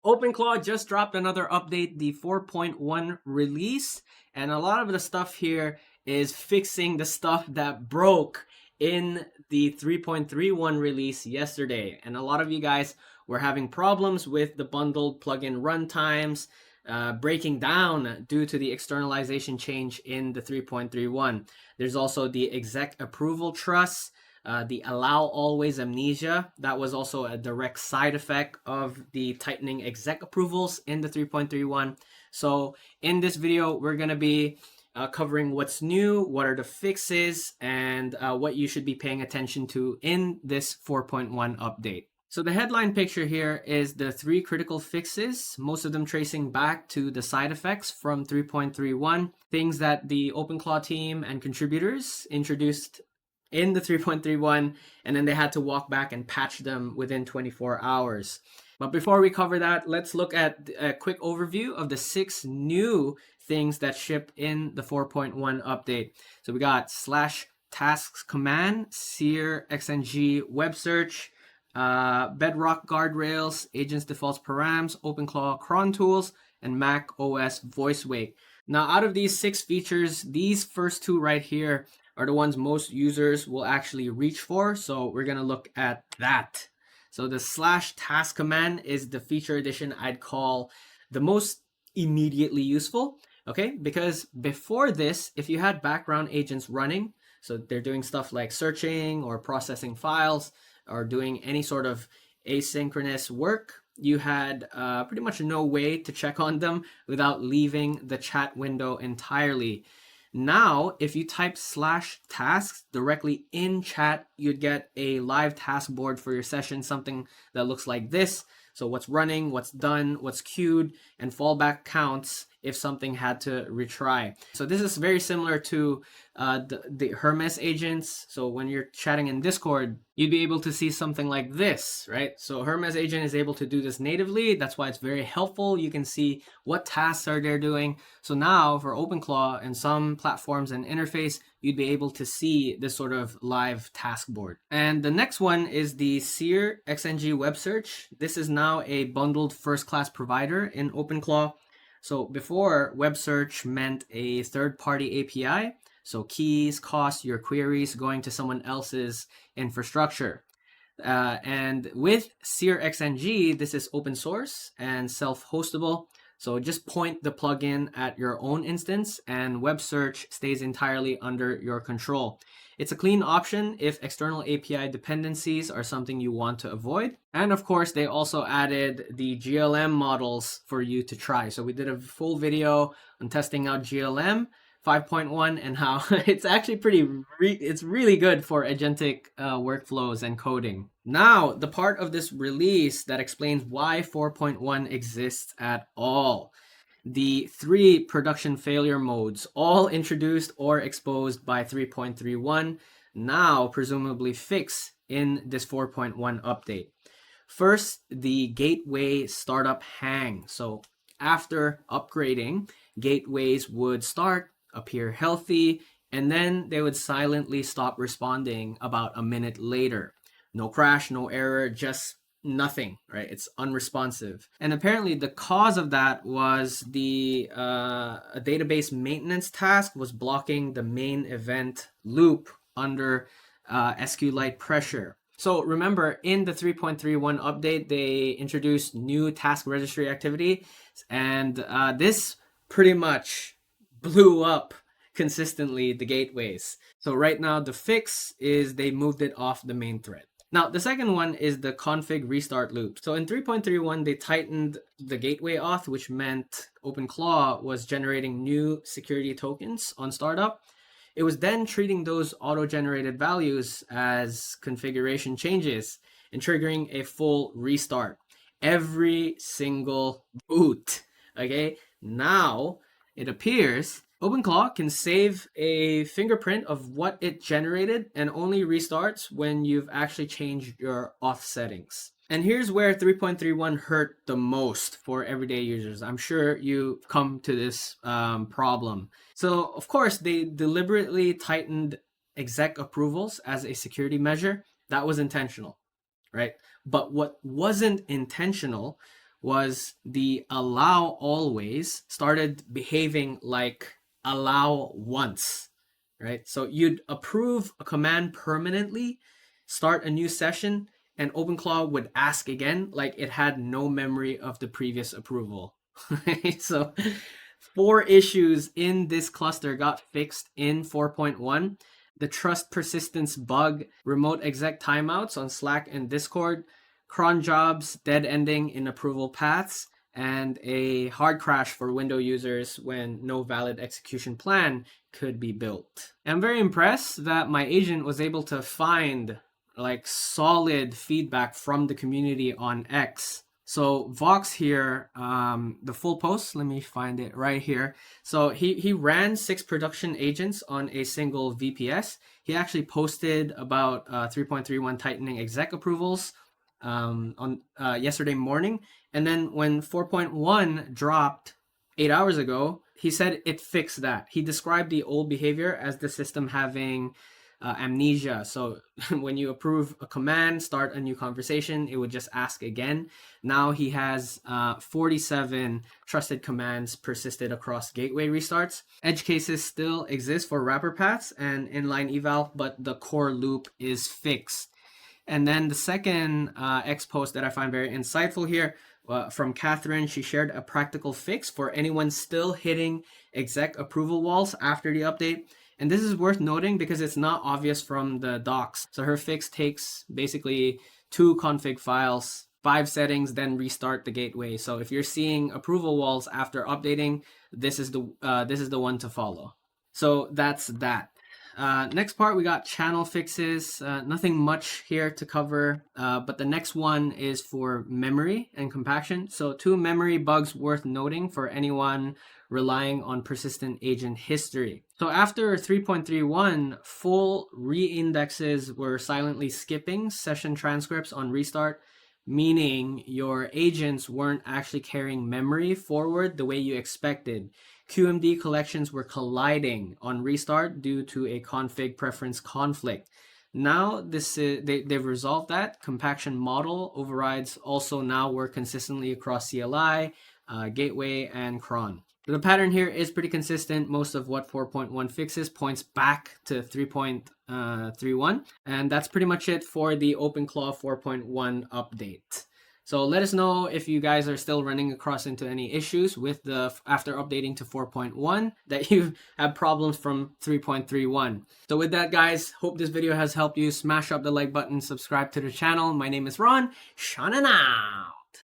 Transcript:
OpenClaw just dropped another update, the 4.1 release, and a lot of the stuff here is fixing the stuff that broke in the 3.31 release yesterday. And a lot of you guys were having problems with the bundled plugin runtimes breaking down due to the externalization change in the 3.31. There's also the exec approval truss. The allow always amnesia, that was also a direct side effect of the tightening exec approvals in the 3.31. So in this video, we're going to be covering what's new, what are the fixes, and what you should be paying attention to in this 4.1 update. So the headline picture here is the 3 critical fixes, most of them tracing back to the side effects from 3.31, things that the OpenClaw team and contributors introduced in the 3.31, and then they had to walk back and patch them within 24 hours. But before we cover that, let's look at a quick overview of the 6 new things that ship in the 4.1 update. So we got /tasks command, SearXNG web search, Bedrock guardrails, agents defaults params, OpenClaw cron tools, and Mac OS voice wake. Now, out of these 6 features, these first 2 right here are the ones most users will actually reach for. So we're going to look at that. So the /task command is the feature addition I'd call the most immediately useful. Okay, because before this, if you had background agents running, so they're doing stuff like searching or processing files or doing any sort of asynchronous work, you had pretty much no way to check on them without leaving the chat window entirely. Now, if you type /tasks directly in chat, you'd get a live task board for your session, something that looks like this. So what's running, what's done, what's queued, and fallback counts if something had to retry. So this is very similar to the Hermes agents. So when you're chatting in Discord, you'd be able to see something like this, right? So Hermes agent is able to do this natively. That's why it's very helpful. You can see what tasks are they doing. So now for OpenClaw and some platforms and interface, you'd be able to see this sort of live task board. And the next one is the SearXNG web search. This is now a bundled first-class provider in OpenClaw. So before, web search meant a third-party API. So keys cost your queries going to someone else's infrastructure. And with SearXNG, this is open source and self-hostable. So just point the plugin at your own instance and web search stays entirely under your control. It's a clean option if external API dependencies are something you want to avoid. And of course, they also added the GLM models for you to try. So we did a full video on testing out GLM 5.1 and how it's actually it's really good for agentic workflows and coding. Now, the part of this release that explains why 4.1 exists at all. The 3 production failure modes, all introduced or exposed by 3.31, now presumably fixed in this 4.1 update. First, the gateway startup hang. So after upgrading, gateways would start, appear healthy, and then they would silently stop responding about a minute later. No crash, no error, just nothing, right? It's unresponsive. And apparently the cause of that was the a database maintenance task was blocking the main event loop under SQLite pressure. So remember, in the 3.31 update, they introduced new task registry activity, and this pretty much blew up consistently the gateways. So right now the fix is they moved it off the main thread. Now, the second one is the config restart loop. So in 3.31, they tightened the gateway auth, which meant OpenClaw was generating new security tokens on startup. It was then treating those auto-generated values as configuration changes and triggering a full restart every single boot. Okay, now it appears OpenClaw can save a fingerprint of what it generated and only restarts when you've actually changed your auth settings. And here's where 3.31 hurt the most for everyday users. I'm sure you've come to this problem. So, of course, they deliberately tightened exec approvals as a security measure. That was intentional, right? But what wasn't intentional was the allow always started behaving like allow once, right? So you'd approve a command permanently, start a new session, and OpenClaw would ask again like it had no memory of the previous approval. So 4 issues in this cluster got fixed in 4.1. The trust persistence bug, remote exec timeouts on Slack and Discord, cron jobs dead ending in approval paths, and a hard crash for window users when no valid execution plan could be built. I'm very impressed that my agent was able to find like solid feedback from the community on X. So Vox here, the full post, let me find it right here. So he ran 6 production agents on a single VPS. He actually posted about 3.31 tightening exec approvals on yesterday morning. And then when 4.1 dropped 8 hours ago, he said it fixed that. He described the old behavior as the system having amnesia. So when you approve a command, start a new conversation, it would just ask again. Now he has 47 trusted commands persisted across gateway restarts. Edge cases still exist for wrapper paths and inline eval, but the core loop is fixed. And then the second X post that I find very insightful here from Catherine, she shared a practical fix for anyone still hitting exec approval walls after the update. And this is worth noting because it's not obvious from the docs. So her fix takes basically 2 config files, 5 settings, then restart the gateway. So if you're seeing approval walls after updating, this is the one to follow. So that's that. Next part, we got channel fixes. Nothing much here to cover, but the next one is for memory and compaction. So 2 memory bugs worth noting for anyone relying on persistent agent history. So after 3.31, full reindexes were silently skipping session transcripts on restart, meaning your agents weren't actually carrying memory forward the way you expected. QMD collections were colliding on restart due to a config preference conflict. Now they've resolved that. Compaction model overrides also now work consistently across CLI, gateway, and cron. The pattern here is pretty consistent. Most of what 4.1 fixes points back to 3.31. And that's pretty much it for the OpenClaw 4.1 update. So let us know if you guys are still running across into any issues with after updating to 4.1 that you have problems from 3.31. So with that, guys, hope this video has helped you. Smash up the like button, subscribe to the channel. My name is Ron. Shana now.